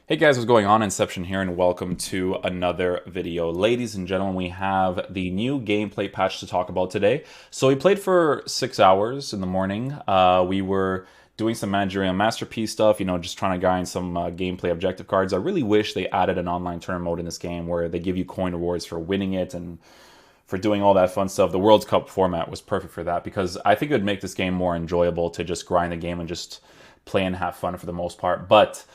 Hey guys, what's going on? Inception here, and welcome to another video. Ladies and gentlemen, we have the new gameplay patch to talk about today. So we played for 6 hours in the morning. We were doing some managerial masterpiece stuff, just trying to grind some gameplay objective cards. I really wish they added an online tournament mode in this game where they give you coin rewards for winning it and for doing all that fun stuff. The World Cup format was perfect for that because I think it would make this game more enjoyable to just grind the game and just play and have fun for the most part. But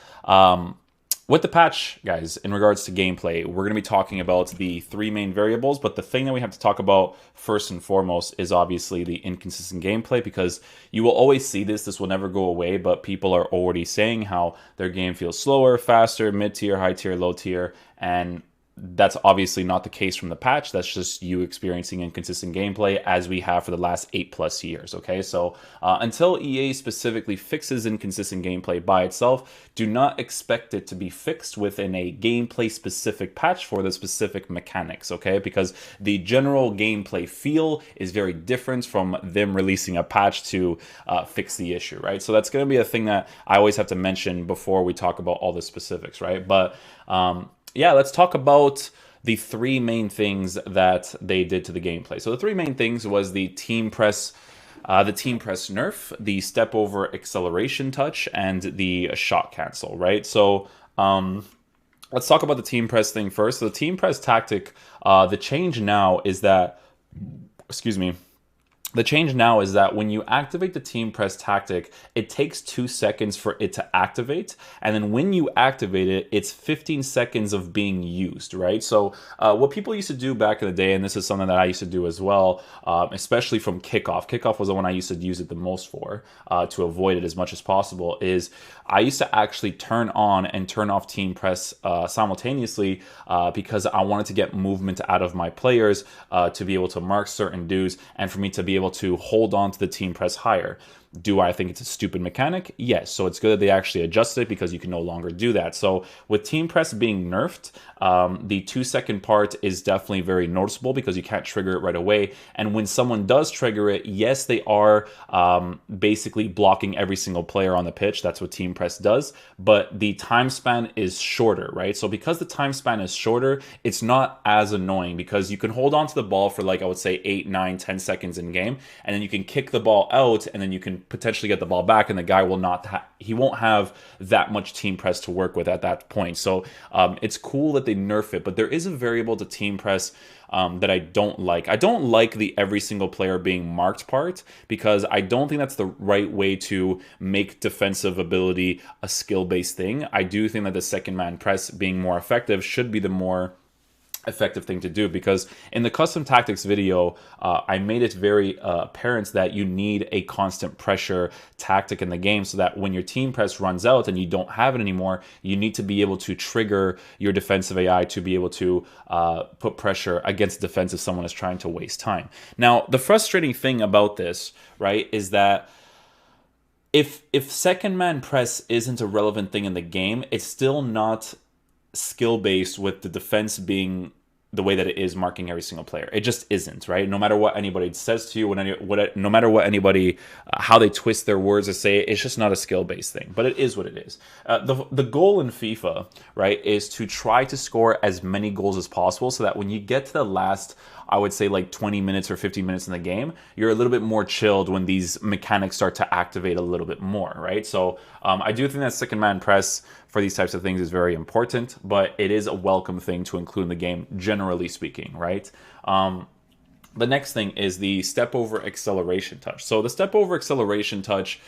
with the patch, guys, in regards to gameplay, we're going to be talking about the three main variables, but the thing that we have to talk about first and foremost is obviously the inconsistent gameplay, because you will always see this. This will never go away, but people are already saying how their game feels slower, faster, mid-tier, high-tier, low-tier, and that's obviously not the case from the patch. That's just you experiencing inconsistent gameplay as we have for the last 8+ years. Okay, so until EA specifically fixes inconsistent gameplay by itself, do not expect it to be fixed within a gameplay specific patch for the specific mechanics. Okay, because the general gameplay feel is very different from them releasing a patch to fix the issue, right? So that's going to be a thing that I always have to mention before we talk about all the specifics, right? But yeah, let's talk about the three main things that they did to the gameplay. So the three main things was the team press nerf, the step over acceleration touch, and the shot cancel, right? So let's talk about the team press thing first. So the team press tactic, the change now is that, excuse me, the change now is that when you activate the team press tactic, it takes 2 seconds for it to activate. And then when you activate it, it's 15 seconds of being used, right? So what people used to do back in the day, and this is something that I used to do as well, especially from kickoff. Kickoff was the one I used to use it the most for, to avoid it as much as possible, is I used to actually turn on and turn off team press simultaneously because I wanted to get movement out of my players to be able to mark certain dudes and for me to be able to hold on to the team press higher. Do I think it's a stupid mechanic? Yes. So it's good that they actually adjusted it because you can no longer do that. So with team press being nerfed, the 2 second part is definitely very noticeable because you can't trigger it right away. And when someone does trigger it, yes, they are basically blocking every single player on the pitch. That's what team press does. But the time span is shorter, right? So because the time span is shorter, it's not as annoying because you can hold on to the ball for, like, I would say 8, 9, 10 seconds in game, and then you can kick the ball out, and then you can potentially get the ball back, and the guy will not he won't have that much team press to work with at that point. So it's cool that they nerf it, but there is a variable to team press that I don't like. I don't like the every single player being marked part because I don't think that's the right way to make defensive ability a skill-based thing. I do think that the second man press being more effective should be the more effective thing to do, because in the custom tactics video I made it very apparent that you need a constant pressure tactic in the game, so that when your team press runs out and you don't have it anymore, you need to be able to trigger your defensive AI to be able to put pressure against defense if someone is trying to waste time. Now, the frustrating thing about this, right, is that if second man press isn't a relevant thing in the game, it's still not skill-based with the defense being the way that it is marking every single player. It just isn't, right? No matter what anybody says to you, no matter what anybody, how they twist their words to say it, it's just not a skill-based thing. But it is what it is. The goal in FIFA, right, is to try to score as many goals as possible so that when you get to the last, I would say, like 20 minutes or 15 minutes in the game, you're a little bit more chilled when these mechanics start to activate a little bit more, right? So I do think that second man press for these types of things is very important, but it is a welcome thing to include in the game, generally speaking, right? The next thing is the step over acceleration touch. So the step over acceleration touch,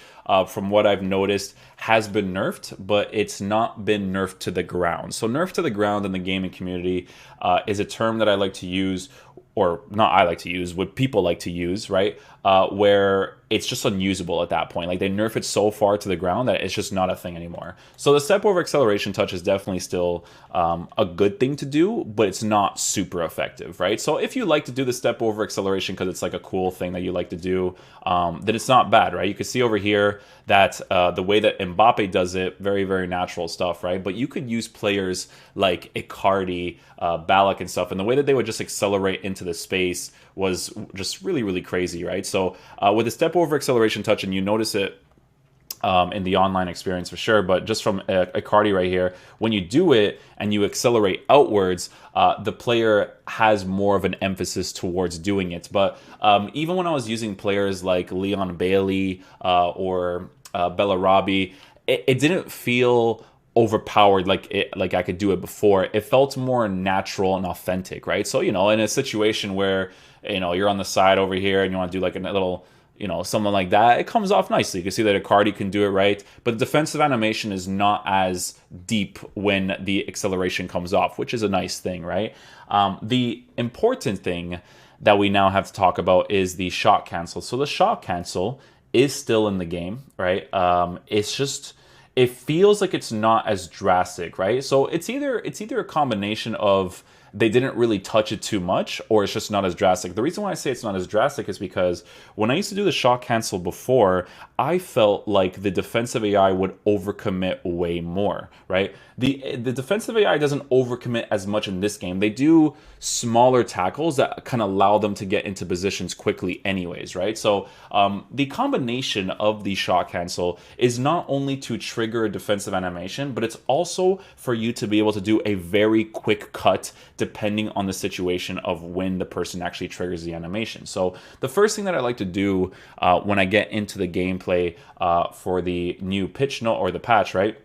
from what I've noticed, has been nerfed, but it's not been nerfed to the ground. So nerf to the ground in the gaming community is a term that I like to use, or not I like to use, what people like to use, right? Where it's just unusable at that point. Like, they nerf it so far to the ground that it's just not a thing anymore. So the step over acceleration touch is definitely still a good thing to do, but it's not super effective, right? So if you like to do the step over acceleration because it's like a cool thing that you like to do, then it's not bad, right? You can see over here that the way that Mbappe does it, very, very natural stuff, right? But you could use players like Icardi, Ballack and stuff, and the way that they would just accelerate into the space was just really, really crazy, right? So with the step over acceleration touch, and you notice it in the online experience for sure, but just from Icardi right here, when you do it and you accelerate outwards, the player has more of an emphasis towards doing it. But even when I was using players like Leon Bailey or Bellarabi, it didn't feel overpowered like I could do it before. It felt more natural and authentic, right? So, in a situation where, you're on the side over here and you want to do like a little, something like that, it comes off nicely. You can see that Icardi can do it right, but the defensive animation is not as deep when the acceleration comes off, which is a nice thing, right? The important thing that we now have to talk about is the shot cancel. So the shot cancel is still in the game, right? It's just, it feels like it's not as drastic, right? So it's either a combination of they didn't really touch it too much, or it's just not as drastic. The reason why I say it's not as drastic is because when I used to do the shot cancel before, I felt like the defensive AI would overcommit way more, right? The defensive AI doesn't overcommit as much in this game. They do smaller tackles that kind of allow them to get into positions quickly anyways, right? So the combination of the shot cancel is not only to trigger a defensive animation, but it's also for you to be able to do a very quick cut depending on the situation of when the person actually triggers the animation. So the first thing that I like to do when I get into the gameplay for the new pitch note or the patch, right,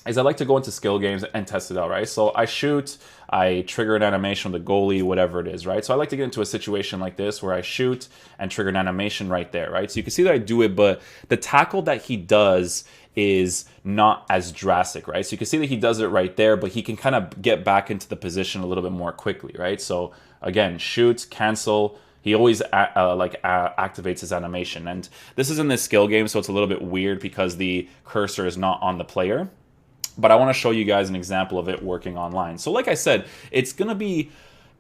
is I like to go into skill games and test it out, right? So I shoot, I trigger an animation with the goalie, whatever it is, right? So I like to get into a situation like this where I shoot and trigger an animation right there, right? So you can see that I do it, but the tackle that he does is not as drastic, right? So you can see that he does it right there, but he can kind of get back into the position a little bit more quickly, right? So again, shoot, cancel. He always activates his animation. And this is in this skill game, so it's a little bit weird because the cursor is not on the player. But I want to show you guys an example of it working online. So like I said, it's going to be,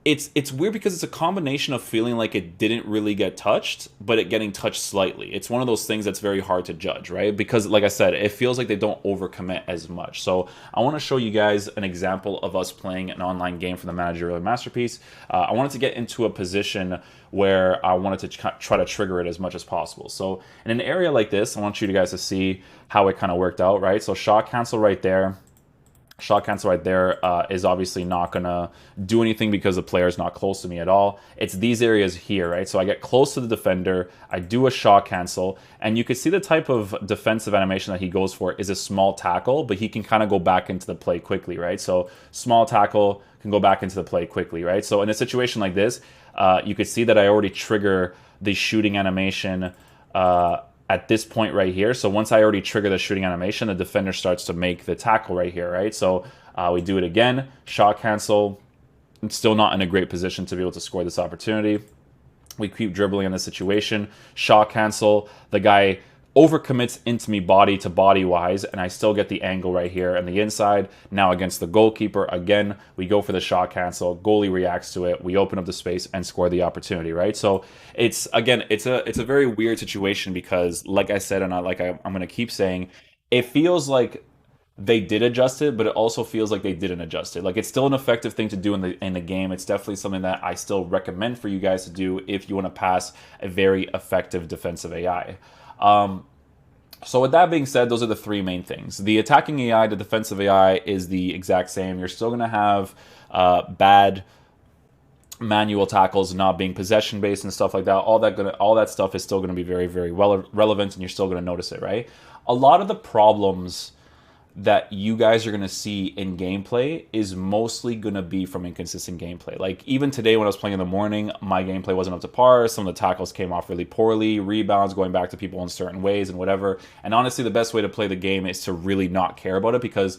it's weird because it's a combination of feeling like it didn't really get touched, but it getting touched slightly. It's one of those things that's very hard to judge, right? Because like I said, it feels like they don't overcommit as much. So I want to show you guys an example of us playing an online game for the Managerial Masterpiece. I wanted to get into a position where I wanted to try to trigger it as much as possible. So in an area like this, I want you guys to see how it kind of worked out, right? So shot cancel right there. Shot cancel right there is obviously not going to do anything because the player is not close to me at all. It's these areas here, right? So I get close to the defender, I do a shot cancel, and you can see the type of defensive animation that he goes for is a small tackle, but he can kind of go back into the play quickly, right? So small tackle can go back into the play quickly, right? So in a situation like this, you could see that I already trigger the shooting animation at this point right here. So once I already trigger the shooting animation, the defender starts to make the tackle right here, right? So we do it again, shot cancel. I'm still not in a great position to be able to score this opportunity. We keep dribbling in this situation, shot cancel. The guy overcommits into me body to body wise, and I still get the angle right here and the inside. Now against the goalkeeper, again, we go for the shot cancel, goalie reacts to it, we open up the space and score the opportunity, right? So it's, again, it's a very weird situation because like I said, and I'm going to keep saying, it feels like they did adjust it, but it also feels like they didn't adjust it. Like it's still an effective thing to do in the game. It's definitely something that I still recommend for you guys to do if you want to pass a very effective defensive AI. So with that being said, those are the three main things. The attacking AI, the defensive AI is the exact same. You're still going to have bad manual tackles not being possession based and stuff like that. All that stuff is still going to be very, very relevant, and you're still going to notice it, right? A lot of the problems that you guys are going to see in gameplay is mostly going to be from inconsistent gameplay. Like even today when I was playing in the morning, my gameplay wasn't up to par. Some of the tackles came off really poorly, rebounds going back to people in certain ways and whatever. And honestly, the best way to play the game is to really not care about it, because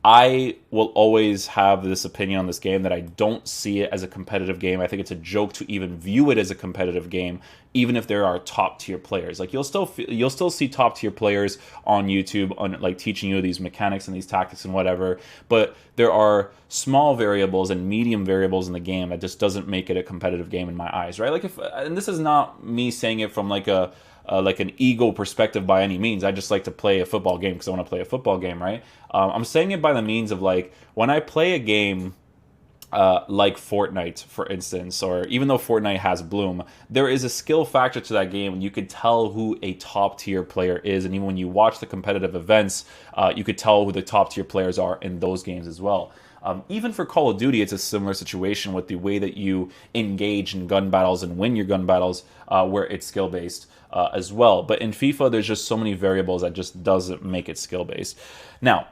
I will always have this opinion on this game that I don't see it as a competitive game. I think it's a joke to even view it as a competitive game, even if there are top tier players. Like you'll still see top tier players on YouTube on like teaching you these mechanics and these tactics and whatever. But there are small variables and medium variables in the game that just doesn't make it a competitive game in my eyes, right? Like and this is not me saying it from like an ego perspective by any means. I just like to play a football game because I want to play a football game, right? I'm saying it by the means of like when I play a game like Fortnite, for instance, or even though Fortnite has Bloom, there is a skill factor to that game, and you could tell who a top tier player is. And even when you watch the competitive events, you could tell who the top tier players are in those games as well. Even for Call of Duty, it's a similar situation with the way that you engage in gun battles and win your gun battles, where it's skill based as well. But in FIFA, there's just so many variables that just doesn't make it skill based. Now,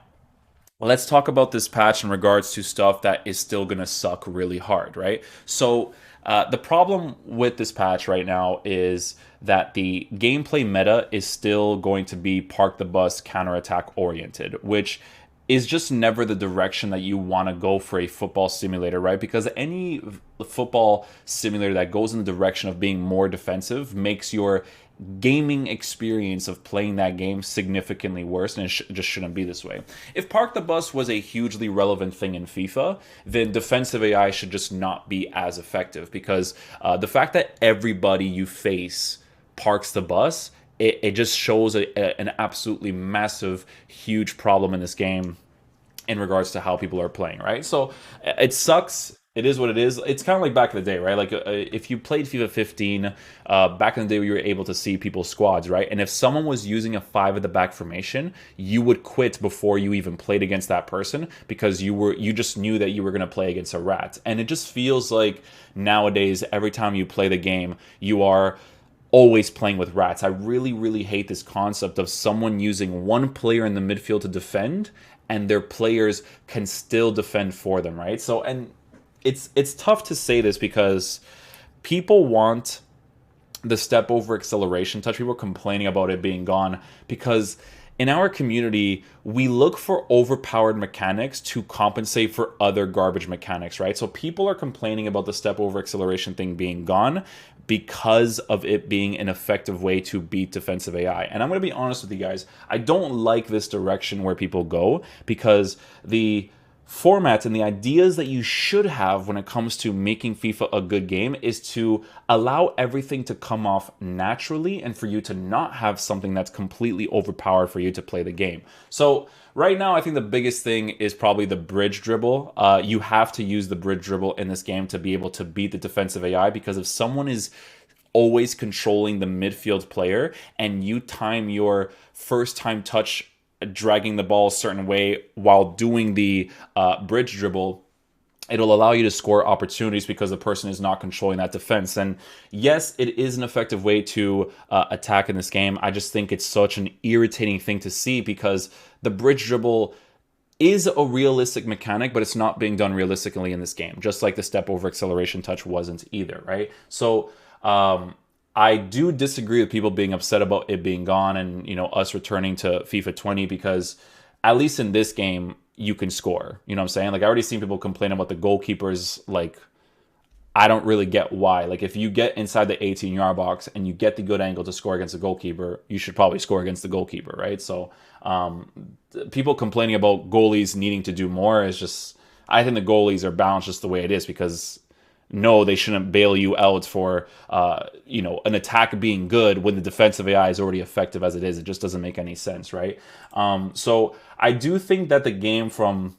let's talk about this patch in regards to stuff that is still going to suck really hard, right? So, the problem with this patch right now is that the gameplay meta is still going to be park the bus, counterattack oriented, which is just never the direction that you want to go for a football simulator, right? Because any football simulator that goes in the direction of being more defensive makes your gaming experience of playing that game significantly worse, and it just shouldn't be this way. If Park the Bus was a hugely relevant thing in FIFA, then defensive AI should just not be as effective, because the fact that everybody you face parks the bus, it just shows an absolutely massive, huge problem in this game in regards to how people are playing, right? So it sucks. It is what it is. It's kind of like back in the day, right? Like if you played FIFA 15, back in the day, we were able to see people's squads, right? And if someone was using a five at the back formation, you would quit before you even played against that person, because you just knew that you were going to play against a rat. And it just feels like nowadays, every time you play the game, you are always playing with rats. I really, really hate this concept of someone using one player in the midfield to defend, and their players can still defend for them, right? So, and it's tough to say this because people want the step over acceleration touch. People are complaining about it being gone because in our community, we look for overpowered mechanics to compensate for other garbage mechanics, right? So people are complaining about the step over acceleration thing being gone because of it being an effective way to beat defensive AI. And I'm going to be honest with you guys, I don't like this direction where people go, because the format and the ideas that you should have when it comes to making FIFA a good game is to allow everything to come off naturally, and for you to not have something that's completely overpowered for you to play the game. So right now, I think the biggest thing is probably the bridge dribble. You have to use the bridge dribble in this game to be able to beat the defensive AI, because if someone is always controlling the midfield player and you time your first time touch dragging the ball a certain way while doing the bridge dribble, it'll allow you to score opportunities because the person is not controlling that defense. And yes, it is an effective way to attack in this game. I just think it's such an irritating thing to see, because the bridge dribble is a realistic mechanic, but it's not being done realistically in this game, just like the step over acceleration touch wasn't either, right? So I do disagree with people being upset about it being gone and, you know, us returning to FIFA 20, because at least in this game, you can score. You know what I'm saying? Like, I already seen people complain about the goalkeepers. Like, I don't really get why. Like, if you get inside the 18-yard box and you get the good angle to score against the goalkeeper, you should probably score against the goalkeeper, right? So people complaining about goalies needing to do more is just, I think the goalies are balanced just the way it is, because no, they shouldn't bail you out for, an attack being good when the defensive AI is already effective as it is. It just doesn't make any sense, right? So I do think that the game, from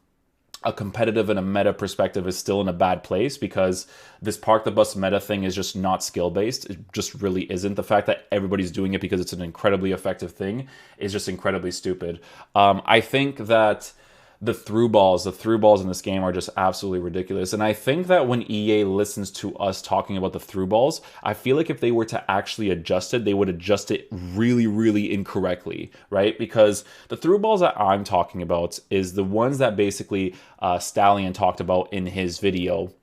a competitive and a meta perspective, is still in a bad place, because this park the bus meta thing is just not skill based. It just really isn't. The fact that everybody's doing it because it's an incredibly effective thing is just incredibly stupid. I think that the through balls in this game are just absolutely ridiculous. And I think that when EA listens to us talking about the through balls, I feel like if they were to actually adjust it, they would adjust it really, really incorrectly, right? Because the through balls that I'm talking about is the ones that basically Stallion talked about in his video,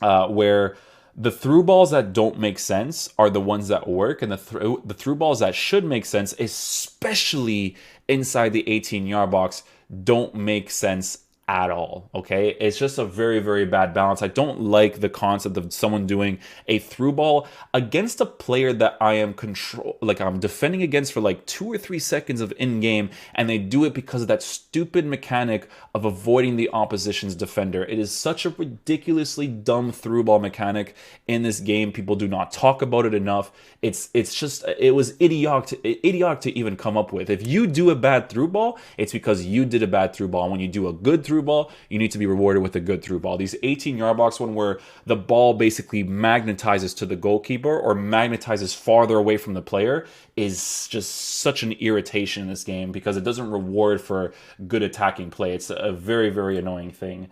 where the through balls that don't make sense are the ones that work, and the through balls that should make sense, especially inside the 18-yard box, don't make sense at all. Okay, it's just a very, very bad balance. I don't like the concept of someone doing a through ball against a player that I am I'm defending against for like 2 or 3 seconds of in-game, and they do it because of that stupid mechanic of avoiding the opposition's defender. It is such a ridiculously dumb through ball mechanic in this game. People do not talk about it enough. It was idiotic to even come up with. If you do a bad through ball, it's because you did a bad through ball. And when you do a good through through ball, you need to be rewarded with a good through ball. These 18-yard box one where the ball basically magnetizes to the goalkeeper or magnetizes farther away from the player is just such an irritation in this game because it doesn't reward for good attacking play. It's a very, very annoying thing.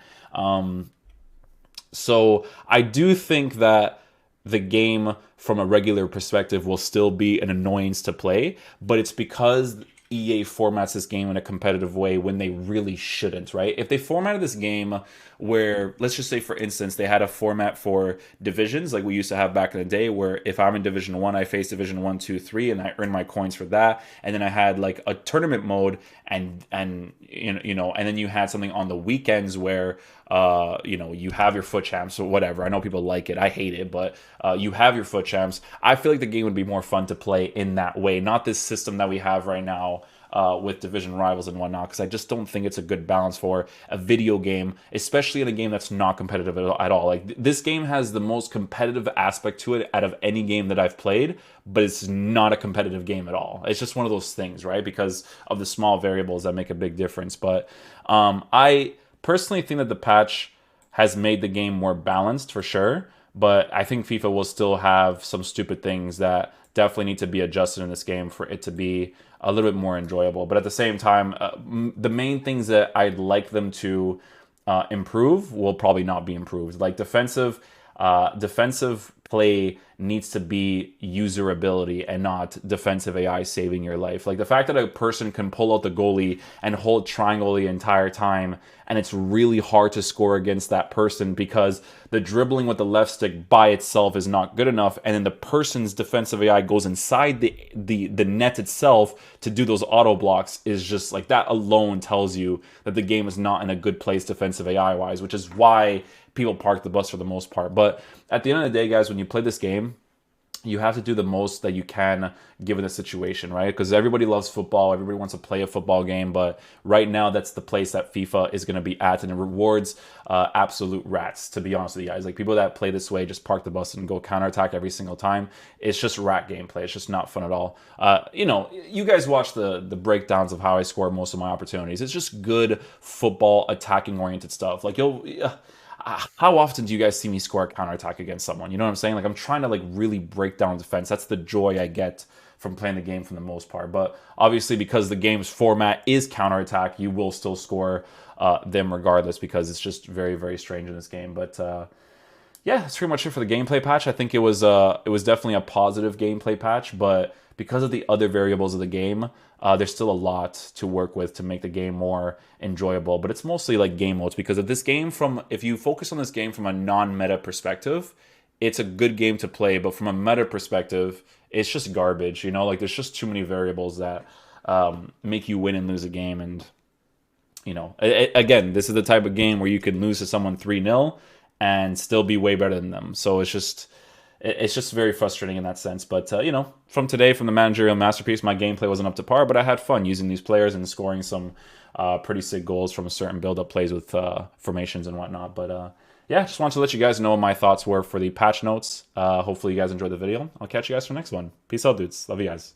So I do think that the game from a regular perspective will still be an annoyance to play, but it's because EA formats this game in a competitive way when they really shouldn't, right? If they formatted this game where, let's just say, for instance, they had a format for divisions like we used to have back in the day, where if I'm in Division 1, I face Division 1, 2, 3, and I earn my coins for that. And then I had like a tournament mode and you know, and then you had something on the weekends where you know, you have your foot champs or whatever. I know people like it. I hate it, but you have your foot champs. I feel like the game would be more fun to play in that way, not this system that we have right now with division rivals and whatnot, because I just don't think it's a good balance for a video game, especially in a game that's not competitive at all. Like, this game has the most competitive aspect to it out of any game that I've played, but it's not a competitive game at all. It's just one of those things, right? Because of the small variables that make a big difference. But I personally think that the patch has made the game more balanced for sure, but I think FIFA will still have some stupid things that definitely need to be adjusted in this game for it to be a little bit more enjoyable. But at the same time, the main things that I'd like them to improve will probably not be improved. Like defensive play needs to be user ability and not defensive AI saving your life. Like the fact that a person can pull out the goalie and hold triangle the entire time, and it's really hard to score against that person because the dribbling with the left stick by itself is not good enough, and then the person's defensive AI goes inside the net itself to do those auto blocks, is just like, that alone tells you that the game is not in a good place defensive AI wise, which is why people park the bus for the most part. But at the end of the day, guys, when you play this game, you have to do the most that you can given the situation, right? Because everybody loves football. Everybody wants to play a football game. But right now, that's the place that FIFA is going to be at. And it rewards absolute rats, to be honest with you guys. Like, people that play this way just park the bus and go counterattack every single time. It's just rat gameplay. It's just not fun at all. You know, you guys watch the breakdowns of how I score most of my opportunities. It's just good football attacking-oriented stuff. Like, how often do you guys see me score a counterattack against someone? You know what I'm saying? Like, I'm trying to like really break down defense. That's the joy I get from playing the game for the most part. But obviously, because the game's format is counterattack, you will still score them regardless, because it's just very, very strange in this game. But yeah, that's pretty much it for the gameplay patch. I think it was definitely a positive gameplay patch, but because of the other variables of the game, there's still a lot to work with to make the game more enjoyable. But it's mostly like game modes, because if you focus on this game from a non-meta perspective, it's a good game to play. But from a meta perspective, it's just garbage. You know, like, there's just too many variables that make you win and lose a game. And you know, again, this is the type of game where you could lose to someone 3-0 and still be way better than them. So it's just very frustrating in that sense. But, you know, from the managerial masterpiece, my gameplay wasn't up to par, but I had fun using these players and scoring some pretty sick goals from certain build-up plays with formations and whatnot. But, yeah, just wanted to let you guys know what my thoughts were for the patch notes. Hopefully you guys enjoyed the video. I'll catch you guys for the next one. Peace out, dudes. Love you guys.